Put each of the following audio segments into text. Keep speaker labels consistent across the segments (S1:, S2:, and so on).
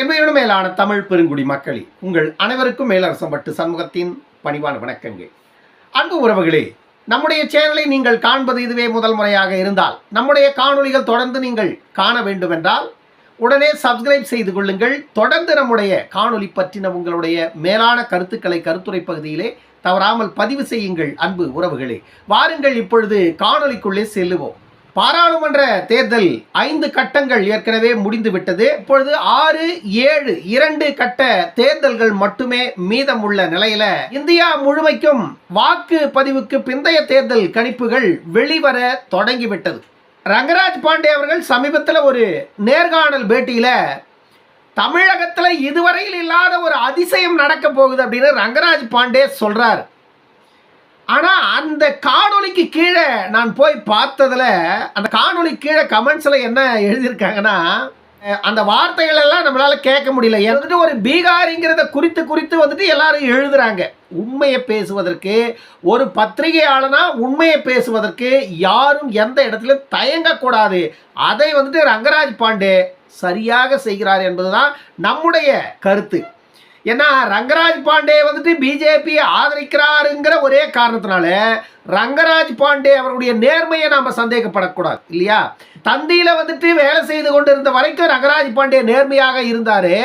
S1: எம்மையோடு மேலான தமிழ் பெருங்குடி மக்களே, உங்கள் அனைவருக்கும் மேலரசம்பட்டு சண்முகத்தின் பணிவான வணக்கங்கள். அன்பு உறவுகளே, நம்முடைய சேனலை நீங்கள் காண்பது இதுவே முதல் முறையாக இருந்தால் நம்முடைய காணொளிகள் தொடர்ந்து நீங்கள் காண வேண்டுமென்றால் உடனே சப்ஸ்கிரைப் செய்து கொள்ளுங்கள். தொடர்ந்து நம்முடைய காணொளி பற்றின உங்களுடைய மேலான கருத்துக்களை கருத்துரை பகுதியிலே தவறாமல் பதிவு செய்யுங்கள். அன்பு உறவுகளே, வாருங்கள் இப்பொழுது காணொளிக்குள்ளே செல்லுவோம். பாராளுமன்ற தேர்தல் 5 கட்டங்கள் ஏற்கனவே முடிந்துவிட்டது. இப்பொழுது 6, 7 2 கட்ட தேர்தல்கள் மட்டுமே மீதமுள்ள நிலையில இந்தியா முழுமைக்கும் வாக்கு பதிவுக்கு பிந்தைய தேர்தல் கணிப்புகள் வெளிவர தொடங்கிவிட்டது. ரங்கராஜ் பாண்டே அவர்கள் சமீபத்தில் ஒரு நேர்காணல் பேட்டியில தமிழகத்தில் இதுவரையில் இல்லாத ஒரு அதிசயம் நடக்க போகுது அப்படின்னு ரங்கராஜ் பாண்டே சொல்றாரு. ஆனால் அந்த காணொலிக்கு கீழே நான் போய் பார்த்ததில் அந்த காணொலி கீழே கமெண்ட்ஸில் என்ன எழுதியிருக்காங்கன்னா, அந்த வார்த்தைகள் எல்லாம் நம்மளால் கேட்க முடியல. வந்துட்டு ஒரு பீகாரிங்கிறத குறித்து வந்துட்டு எல்லாரும் எழுதுறாங்க. உண்மையை பேசுவதற்கு ஒரு பத்திரிகையாளனா உண்மையை பேசுவதற்கு யாரும் எந்த இடத்துலையும் தயங்கக்கூடாது. அதை வந்துட்டு ரங்கராஜ் பாண்டே சரியாக செய்கிறார் என்பதுதான் நம்முடைய கருத்து. ஏன்னா ரங்கராஜ் பாண்டே வந்துட்டு பிஜேபியை ஆதரிக்கிறாருங்கிற ஒரே காரணத்தினால ரங்கராஜ் பாண்டே அவருடைய நேர்மையை நாம் சந்தேகப்படக்கூடாது இல்லையா? தந்தியில் வந்துட்டு வேலை செய்து கொண்டு இருந்த வரைக்கும் ரங்கராஜ் பாண்டே நேர்மையாக இருந்தார்.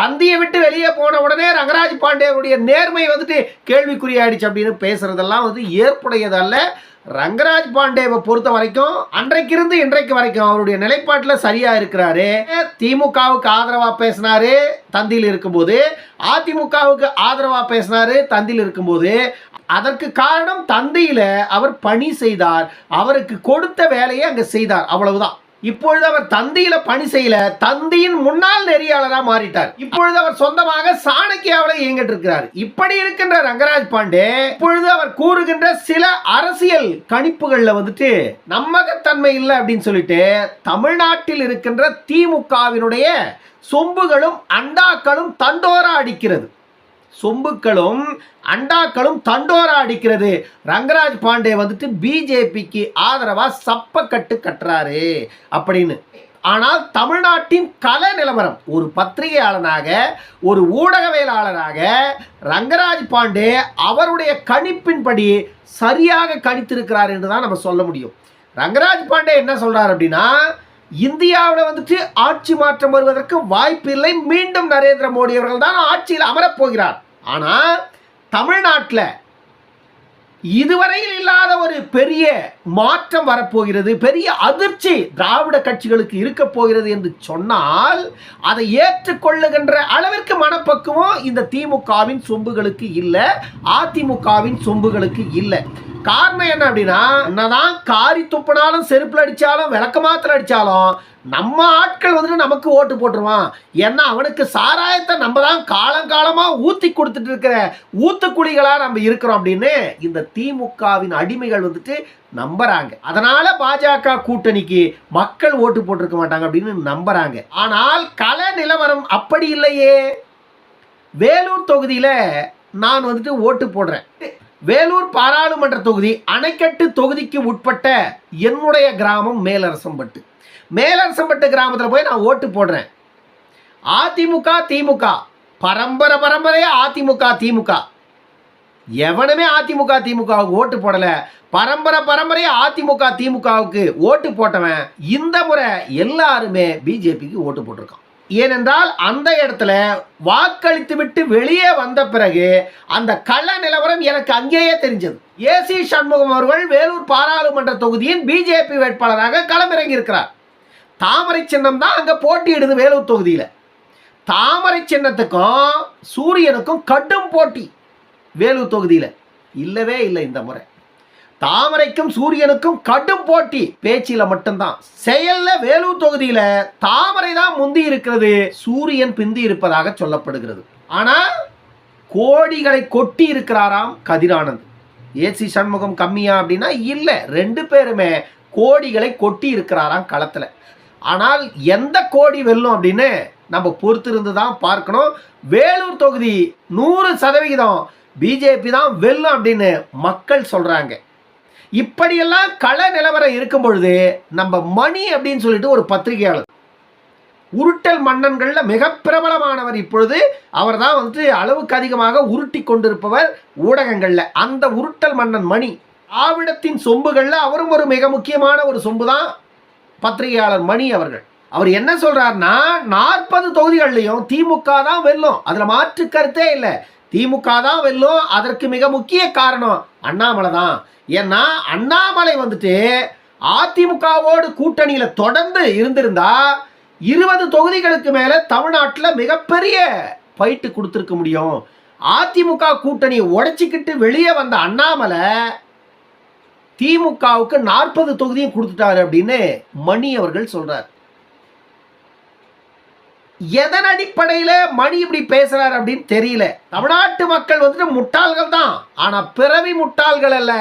S1: தந்தியை விட்டு வெளியே போன உடனே ரங்கராஜ் பாண்டே அவருடைய நேர்மை வந்துட்டு கேள்விக்குறியாயிடுச்சு அப்படின்னு பேசுறதெல்லாம் வந்து ஏற்புடையதல்ல. ரங்கராஜ் பாண்டேவை பொறுத்த வரைக்கும் அன்றைக்கிருந்து இன்றைக்கு வரைக்கும் அவருடைய நிலைப்பாட்டில் சரியா இருக்கிறாரு. திமுகவுக்கு ஆதரவா பேசினாரு தந்தியில் இருக்கும்போது, அதிமுகவுக்கு ஆதரவா பேசினாரு தந்தியில் இருக்கும்போது. அதற்கு காரணம் தந்தியில அவர் பணி செய்தார், அவருக்கு கொடுத்த வேலையை அங்க செய்தார், அவ்வளவுதான். இப்பொழுது அவர் தந்தியில பணி செய்யல, தந்தியின் முன்னாள் நெறியாளராக மாறிட்டார். இப்பொழுது அவர் சொந்தமாக சாணக்கியாவில் இயங்கிட்டு இருக்கிறார். இப்படி இருக்கின்ற ரங்கராஜ் பாண்டே இப்பொழுது அவர் கூறுகின்ற சில அரசியல் கணிப்புகள்ல வந்துட்டு நம்பகத்தன்மை இல்லை அப்படின்னு சொல்லிட்டு தமிழ்நாட்டில் இருக்கின்ற திமுகவினுடைய சொம்புகளும் அண்டாக்களும் தண்டோரா அடிக்கிறது. சொம்புக்களும் அண்டாக்களும் தண்டோரா அடிக்கிறது. ரங்கராஜ் பாண்டே வந்துட்டு பிஜேபிக்கு ஆதரவா சப்பக்கட்டு கட்டுறாரு அப்படின்னு. ஆனால் தமிழ்நாட்டின் கல நிலவரம், ஒரு பத்திரிகையாளனாக ஒரு ஊடகவியலாளராக ரங்கராஜ் பாண்டே அவருடைய கணிப்பின்படி சரியாக கணித்திருக்கிறார் என்று தான் நம்ம சொல்ல முடியும். ரங்கராஜ் பாண்டே என்ன சொல்றார் அப்படின்னா, இந்தியாவில் வந்துட்டு ஆட்சி மாற்றம் வருவதற்கு வாய்ப்பு இல்லை, மீண்டும் நரேந்திர மோடி அவர்கள் தான் ஆட்சியில் அமரப்போகிறார். ஆனால் தமிழ்நாட்டில் இதுவரையில் இல்லாத ஒரு பெரிய மாற்றம் வரப்போகிறது, பெரிய அதிர்ச்சி திராவிட கட்சிகளுக்கு இருக்க போகிறது என்று சொன்னால் அதை ஏற்றுக்கொள்ளுகின்ற அளவிற்கு மனப்பக்குவம் இந்த திமுகவின் சொம்புகளுக்கு இல்லை, அதிமுகவின் சொம்புகளுக்கு இல்லை. காரணம் என்ன அப்படின்னா, என்னதான் காரி துப்பினாலும் செருப்பில் அடித்தாலும் விளக்கமாத்தில் அடித்தாலும் நம்ம ஆட்கள் வந்துட்டு நமக்கு ஓட்டு போட்டுருவான். ஏன்னா அவனுக்கு சாராயத்தை நம்ம தான் காலங்காலமாக ஊற்றி கொடுத்துட்டு இருக்கிற ஊத்துக்குழிகளாக நம்ம இருக்கிறோம் அப்படின்னு இந்த திமுகவின் அடிமைகள் வந்துட்டு நம்புறாங்க. அதனால பாஜக கூட்டணிக்கு மக்கள் ஓட்டு போட்டிருக்க மாட்டாங்க அப்படின்னு நம்புறாங்க. ஆனால் கள நிலவரம் அப்படி இல்லையே. வேலூர் தொகுதியில் நான் வந்துட்டு ஓட்டு போடுறேன். வேலூர் பாராளுமன்ற தொகுதி அணைக்கட்டு தொகுதிக்கு உட்பட்ட என்னுடைய கிராமம் மேலரசம்பட்டு. மேலரசம்பட்டு கிராமத்தில் போய் நான் ஓட்டு போடுறேன். அதிமுக திமுக பரம்பரையா அதிமுக திமுக, எவனுமே அதிமுக திமுகவுக்கு ஓட்டு போடலை. பரம்பரையா அதிமுக திமுகவுக்கு ஓட்டு போட்டவன் இந்த முறை எல்லாருமே பிஜேபிக்கு ஓட்டு போட்டிருக்கான். ஏனென்றால் அந்த இடத்துல வாக்களித்து விட்டு வெளியே வந்த பிறகு அந்த கள்ள நிலவரம் எனக்கு அங்கேயே தெரிஞ்சது. ஏசி சண்முகம் அவர்கள் வேலூர் பாராளுமன்ற தொகுதியின் பிஜேபி வேட்பாளராக களமிறங்கி இருக்கிறார். தாமரை சின்னம் தான் அங்கே போட்டியிடுது வேலூர் தொகுதியில். தாமரை சின்னத்துக்கும் சூரியனுக்கும் கடும் போட்டி வேலூர் தொகுதியில் இல்லவே இல்லை. இந்த முறை தாமரைக்கும் சூரியனுக்கும் கடும் போட்டி பேச்சில மட்டும்தான். செயல்ல வேலூர் தொகுதியில தாமரை தான் முந்தி இருக்கிறது, சூரியன் பிந்தி இருப்பதாக சொல்லப்படுகிறது. ஆனா கோடிகளை கொட்டி இருக்கிறாராம் கதிரானந்த். ஏசி சண்முகம் கம்மியா அப்படின்னா இல்லை, 2 பேருமே கோடிகளை கொட்டி இருக்கிறாராம் களத்துல. ஆனால் எந்த கோடி வெல்லும் அப்படின்னு நம்ம பொறுத்திருந்து தான் பார்க்கணும். வேலூர் தொகுதி 100% பிஜேபி தான் வெல்லும் அப்படின்னு மக்கள் சொல்றாங்க. இப்படியெல்லாம் கள நிலவரம் இருக்கும் பொழுது நம்ம மணி அப்படின்னு சொல்லிட்டு ஒரு பத்திரிகையாளர் உருட்டல் மன்னன்கள்ல மிக பிரபலமானவர் இப்பொழுது. அவர் தான் வந்துட்டு அளவுக்கு அதிகமாக உருட்டி கொண்டிருப்பவர் ஊடகங்கள்ல. அந்த உருட்டல் மன்னன் மணி, திராவிடத்தின் சொம்புகள்ல அவரும் ஒரு மிக முக்கியமான ஒரு சொம்பு தான் பத்திரிகையாளர் மணி அவர்கள். அவர் என்ன சொல்றாருன்னா, 40 தொகுதிகள்லையும் திமுக தான் வெல்லும், அதுல மாற்று கருத்தே இல்லை. திமுக தான் வெல்லும். அதற்கு மிக முக்கிய காரணம் அண்ணாமலை தான். ஏன்னா அண்ணாமலை வந்துட்டு அதிமுகவோடு கூட்டணியில தொடர்ந்து இருந்திருந்தா 20 தொகுதிகளுக்கு மேல தமிழ்நாட்டில் மிகப்பெரிய ஃபைட்டு கொடுத்துருக்க முடியும். அதிமுக கூட்டணியை உடைச்சிக்கிட்டு வெளியே வந்த அண்ணாமலை திமுகவுக்கு 40 தொகுதியும் கொடுத்துட்டாரு அப்படின்னு மணி அவர்கள் சொல்றார். எதன் அடிப்படையில் மணி இப்படி பேசுறாரு அப்படின்னு தெரியல. தமிழ்நாட்டு மக்கள் வந்துட்டு முட்டாள்கள் தான், ஆனா பிறவி முட்டாள்கள் அல்ல,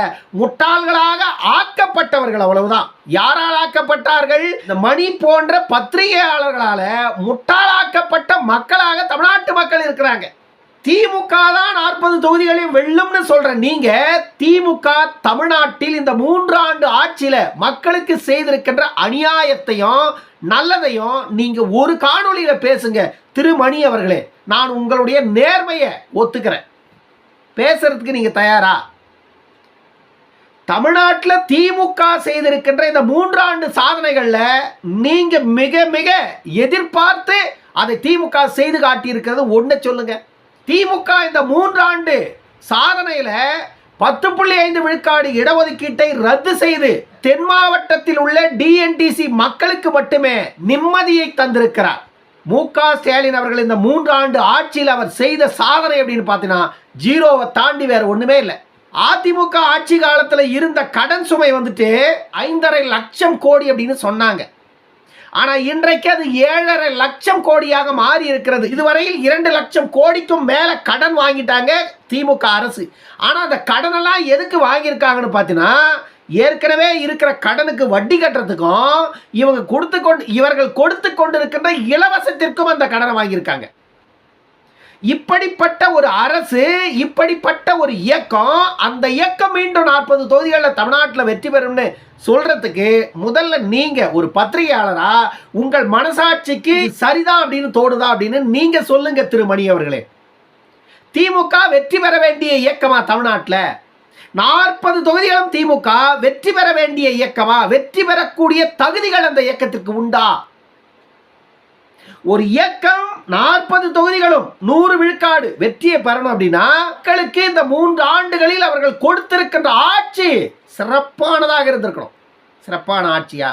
S1: முட்டாள்களாக ஆக்கப்பட்டவர்கள், அவ்வளவுதான். யாரால் ஆக்கப்பட்டார்கள்? இந்த மணி போன்ற பத்திரிகையாளர்களால முட்டாளாக்கப்பட்ட மக்களாக தமிழ்நாட்டு மக்கள் இருக்கிறாங்க. திமுக தான் 40 தொகுதிகளையும் வெல்லும்னு சொல்ற நீங்க, திமுக தமிழ்நாட்டில் இந்த 3 ஆண்டு ஆட்சியில மக்களுக்கு செய்திருக்கின்ற அநியாயத்தையும் நல்லதையும் நீங்க ஒரு காணொளியில பேசுங்க திரு மணி அவர்களே. நான் உங்களுடைய நேர்மையை ஒத்துக்கிறேன். பேசுறதுக்கு நீங்க தயாரா? தமிழ்நாட்டில் திமுக செய்திருக்கின்ற இந்த 3 ஆண்டு சாதனைகள்ல நீங்க மிக மிக எதிர்பார்த்து அதை திமுக செய்து காட்டியிருக்கிறது ஒண்ணு சொல்லுங்க. திமுக இந்த 3 ஆண்டு சாதனையில 10.5 விழுக்காடு இடஒதுக்கீட்டை ரத்து செய்து தென் மாவட்டத்தில் உள்ள டிஎன்டிசி மக்களுக்கு மட்டுமே நிம்மதியை தந்திருக்கிறார். மு.க. ஸ்டாலின் அவர்கள் இந்த 3 ஆண்டு ஆட்சியில் அவர் செய்த சாதனை அப்படின்னு பார்த்தீங்கன்னா 0வை தாண்டி வேற ஒண்ணுமே இல்லை. அதிமுக ஆட்சி காலத்தில் இருந்த கடன் சுமை வந்துட்டு 5.5 லட்சம் கோடி அப்படின்னு சொன்னாங்க. ஆனா இன்றைக்கு அது 7.5 லட்சம் கோடியாக மாறி இருக்கிறது. இதுவரையில் 2 லட்சம் கோடிக்கும் மேல கடன் வாங்கிட்டாங்க திமுக அரசு. ஆனா அந்த கடனெல்லாம் எதுக்கு வாங்கியிருக்காங்கன்னு பார்த்தீங்கன்னா, ஏற்கனவே இருக்கிற கடனுக்கு வட்டி கட்டுறதுக்கும் இவர்கள் கொடுத்து கொண்டிருக்கின்ற இலவசத்திற்கும் அந்த கடனை வாங்கியிருக்காங்க. இப்படிப்பட்ட ஒரு அரசு, இப்படிப்பட்ட ஒரு இயக்கம், அந்த இயக்கம் மீண்டும் 40 தொகுதிகளில் தமிழ்நாட்டில் வெற்றி பெறும்னு சொல்றதுக்கு முதல்ல நீங்க ஒரு பத்திரிகையாளரா உங்கள் மனசாட்சிக்கு சரிதான் அப்படின்னு தோணுதா அப்படின்னு நீங்க சொல்லுங்க திரு மணி அவர்களே. திமுக வெற்றி பெற வேண்டிய இயக்கமா தமிழ்நாட்டில்? 40 தொகுதிகளும் திமுக வெற்றி பெற வேண்டிய இயக்கமா? வெற்றி பெறக்கூடிய தகுதிகள் அந்த இயக்கத்திற்கு உண்டா? ஒரு இயக்கம் 40 தொகுதிகளும் 100 விழுக்காடு வெற்றியை பெறணும் அப்படின்னா மக்களுக்கு இந்த 3 ஆண்டுகளில் அவர்கள் கொடுத்திருக்கின்ற ஆட்சி சிறப்பானதாக இருந்திருக்கணும். சிறப்பான ஆட்சியா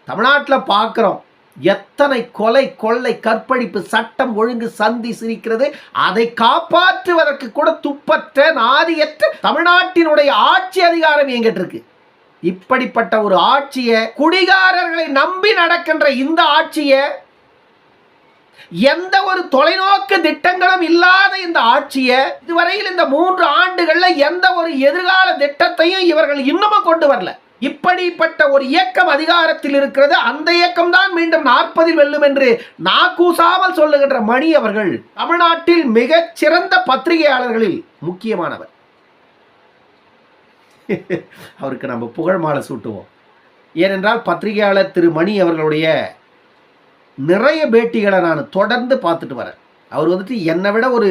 S1: தமிழ்நாட்டில் பார்க்கிறோம். எத்தனை கொலை, கொள்ளை, கற்பழிப்பு, சட்டம் ஒழுங்கு சந்தி சிரிக்கிறது. அதை காப்பாற்றுவதற்கு கூட துப்பற்ற நாதியற்ற தமிழ்நாட்டினுடைய ஆட்சி அதிகாரம் எங்கிட்ட இருக்கு. இப்படிப்பட்ட ஒரு ஆட்சியை, குடிகாரர்களை நம்பி நடக்கின்ற இந்த ஆட்சியை, எந்த ஒரு தொலைநோக்கு திட்டங்களும் இல்லாத இந்த ஆட்சியை, இதுவரையில் இந்த 3 ஆண்டுகள்ல எந்த ஒரு எதிர்கால திட்டத்தையும் இவர்கள் இன்னமும் கொண்டு வரல. இப்படிப்பட்ட ஒரு இயக்கம் அதிகாரத்தில் இருக்கிறது. அந்த இயக்கம் தான் மீண்டும் 40 வெல்லும் என்று நாக்கூசாமல் சொல்லுகின்ற மணி அவர்கள் தமிழ்நாட்டில் மிக சிறந்த பத்திரிகையாளர்களில் முக்கியமானவர். அவருக்கு நம்ம புகழ் மாலை சூட்டுவோம். ஏனென்றால் பத்திரிகையாளர் திரு மணி அவர்களுடைய நிறைய பேட்டிகளை நான் தொடர்ந்து பார்த்துட்டு வரேன். அவர் வந்துட்டு என்னை விட ஒரு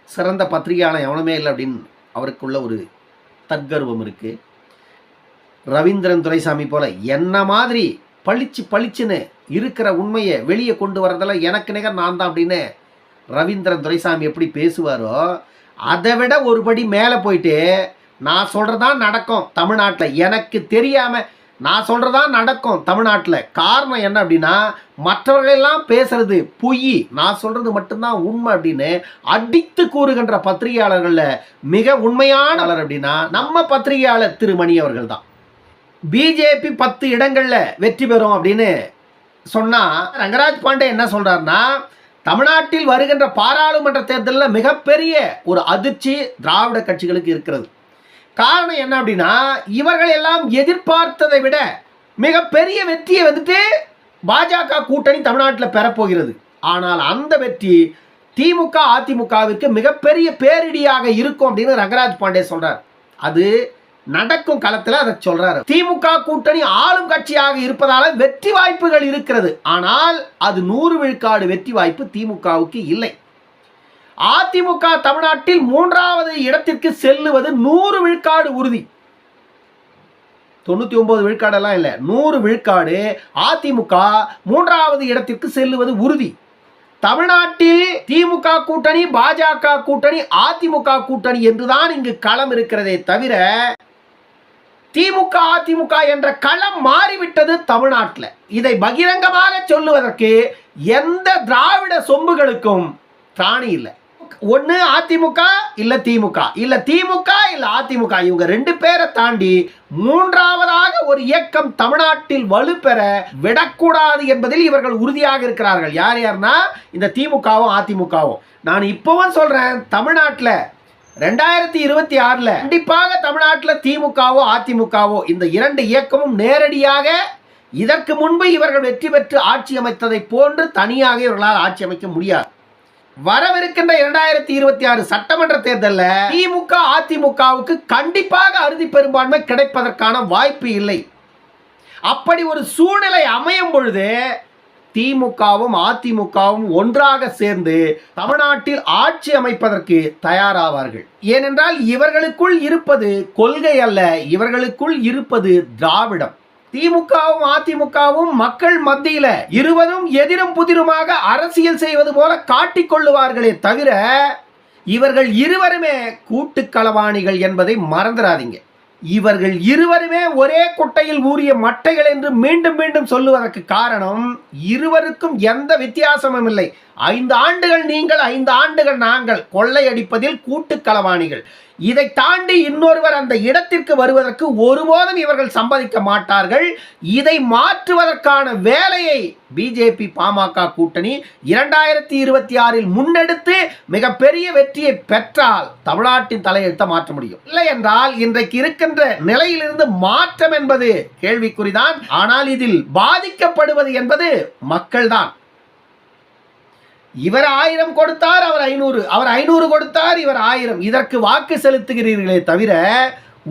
S1: சிறந்த பத்திரிகையாளர் எவனுமே இல்லை அப்படின்னு அவருக்குள்ள ஒரு தற்கர்வம் இருக்கு. ரவீந்திரன் துரைசாமி போல என்ன மாதிரி பளிச்சுன்னு இருக்கிற உண்மையை வெளியே கொண்டு வரதெல்லாம் எனக்கு நிகர் நான் தான் அப்படின்னு ரவீந்திரன் துரைசாமி எப்படி பேசுவாரோ அதை விட ஒருபடி மேலே போயிட்டு நான் சொல்றதான் நடக்கும் தமிழ்நாட்டில், எனக்கு தெரியாம நான் சொல்றதான் நடக்கும் தமிழ்நாட்டில். காரணம் என்ன அப்படின்னா, மற்றவர்களெல்லாம் பேசுறது பொய், நான் சொல்றது மட்டும்தான் உண்மை அப்படின்னு அடித்து கூறுகின்ற பத்திரிகையாளர்கள்ல மிக உண்மையானவர் அப்படின்னா நம்ம பத்திரிகையாளர் திரு மணி அவர்கள் தான். பிஜேபி 10 இடங்கள்ல வெற்றி பெறும் அப்படின்னு சொன்னா ரங்கராஜ் பாண்டே என்ன சொல்றாருன்னா, தமிழ்நாட்டில் வருகின்ற பாராளுமன்ற தேர்தலில் மிகப்பெரிய ஒரு அதிர்ச்சி திராவிட கட்சிகளுக்கு இருக்கிறது. காரணம் என்ன அப்படின்னா, இவர்கள் எல்லாம் எதிர்பார்த்ததை விட மிகப்பெரிய வெற்றியை வந்துட்டு பாஜக கூட்டணி தமிழ்நாட்டில் பெறப்போகிறது. ஆனால் அந்த வெற்றி திமுக அதிமுகவிற்கு மிகப்பெரிய பேரிடியாக இருக்கும் அப்படின்னு ரங்கராஜ் பாண்டே சொல்றார். அது நடக்கும் களத்தில் அதை சொல்றாரு. திமுக கூட்டணி ஆளும் கட்சியாக இருப்பதால வெற்றி வாய்ப்புகள் இருக்கிறது. ஆனால் அது 100 விழுக்காடு வெற்றி வாய்ப்பு திமுகவுக்கு இல்லை. அதிமுக தமிழ்நாட்டில் 3வது இடத்திற்கு செல்லுவது 100 விழுக்காடு உறுதி. 99 விழுக்காடெல்லாம் இல்லை, 100 விழுக்காடு அதிமுக 3வது இடத்திற்கு செல்லுவது உறுதி. தமிழ்நாட்டில் திமுக கூட்டணி, பாஜக கூட்டணி, அதிமுக கூட்டணி என்றுதான் இங்கு களம் இருக்கிறதே தவிர திமுக அதிமுக என்ற களம் மாறிவிட்டது தமிழ்நாட்டில். இதை பகிரங்கமாக சொல்லுவதற்கு எந்த திராவிட சொம்புகளுக்கும் திராணி இல்லை. ஒன்று அதிமுக இல்ல திமுக, இல்ல திமுக இல்ல அதிமுக. இவங்க 2 பேரை தாண்டி 3வதாக ஒரு இயக்கம் தமிழ்நாட்டில் வலுப்பெற விடக்கூடாது என்பதில் இவர்கள் உறுதியாக இருக்கிறார்கள். யார் யாருன்னா இந்த திமுகவும் அதிமுகவும். நான் இப்பவும் சொல்றேன், தமிழ்நாட்டில் 2026 கண்டிப்பாக தமிழ்நாட்டில் திமுகவோ அதிமுகவோ இந்த 2 இயக்கமும் நேரடியாக இதற்கு முன்பு இவர்கள் வெற்றி பெற்று ஆட்சி அமைத்ததை போன்று தனியாக இவர்களால் ஆட்சி அமைக்க முடியாது. வரவிருக்கின்ற 2026 சட்டமன்ற தேர்தலில் திமுக அதிமுகவுக்கு கண்டிப்பாக அறுதி பெரும்பான்மை கிடைப்பதற்கான வாய்ப்பு இல்லை. அப்படி ஒரு சூழ்நிலை அமையும் பொழுது திமுகவும் அதிமுகவும் ஒன்றாக சேர்ந்து தமிழ்நாட்டில் ஆட்சி அமைப்பதற்கு தயாராவார்கள். ஏனென்றால் இவர்களுக்குள் இருப்பது கொள்கை அல்ல, இவர்களுக்குள் இருப்பது திராவிடம். திமுகவும் அதிமுகவும் மக்கள் மத்தியில இருவரும் எதிரும் புதிருமாக அரசியல் செய்வது போல காட்டிக்கொள்ளுவார்களே தவிர இவர்கள் இருவருமே கூட்டு களவாணிகள் என்பதை மறந்துடாதீங்க. இவர்கள் இருவருமே ஒரே குட்டையில் ஊறிய மட்டைகள் என்று மீண்டும் மீண்டும் சொல்லுவதற்கு காரணம், இருவருக்கும் எந்த வித்தியாசமும் இல்லை. 5 ஆண்டுகள் நீங்கள், 5 ஆண்டுகள் நாங்கள் கொள்ளையடிப்பதில் கூட்டு களவாணிகள். இதை தாண்டி இன்னொருவர் அந்த இடத்திற்கு வருவதற்கு ஒருபோதும் இவர்கள் சம்பாதிக்க மாட்டார்கள். இதை மாற்றுவதற்கான வேலையை பிஜேபி பாமக கூட்டணி 2026 முன்னெடுத்து மிகப்பெரிய வெற்றியை பெற்றால் தமிழ்நாட்டின் தலையெழுத்தை மாற்ற முடியும். இல்லை என்றால் இன்றைக்கு இருக்கின்ற நிலையிலிருந்து மாற்றம் என்பது கேள்விக்குறிதான். ஆனால் இதில் பாதிக்கப்படுவது என்பது மக்கள்தான். இவர் 1000 கொடுத்தார், அவர் 500, அவர் 500 கொடுத்தார், இவர் 1000. இதற்கு வாக்கு செலுத்துகிறீர்களே தவிர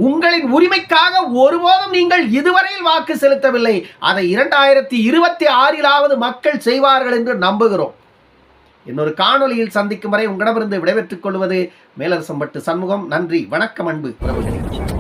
S1: உங்களின் உரிமைக்காக ஒருபோதும் நீங்கள் இதுவரையில் வாக்கு செலுத்தவில்லை. அதை 2026 மக்கள் செய்வார்கள் என்று நம்புகிறோம். இன்னொரு காணொலியில் சந்திக்கும் வரை உங்களிடமிருந்து விடைபெற்றுக் கொள்வது மேலரசம்பட்டு சண்முகம். நன்றி, வணக்கம், அன்பு உறவுகளே.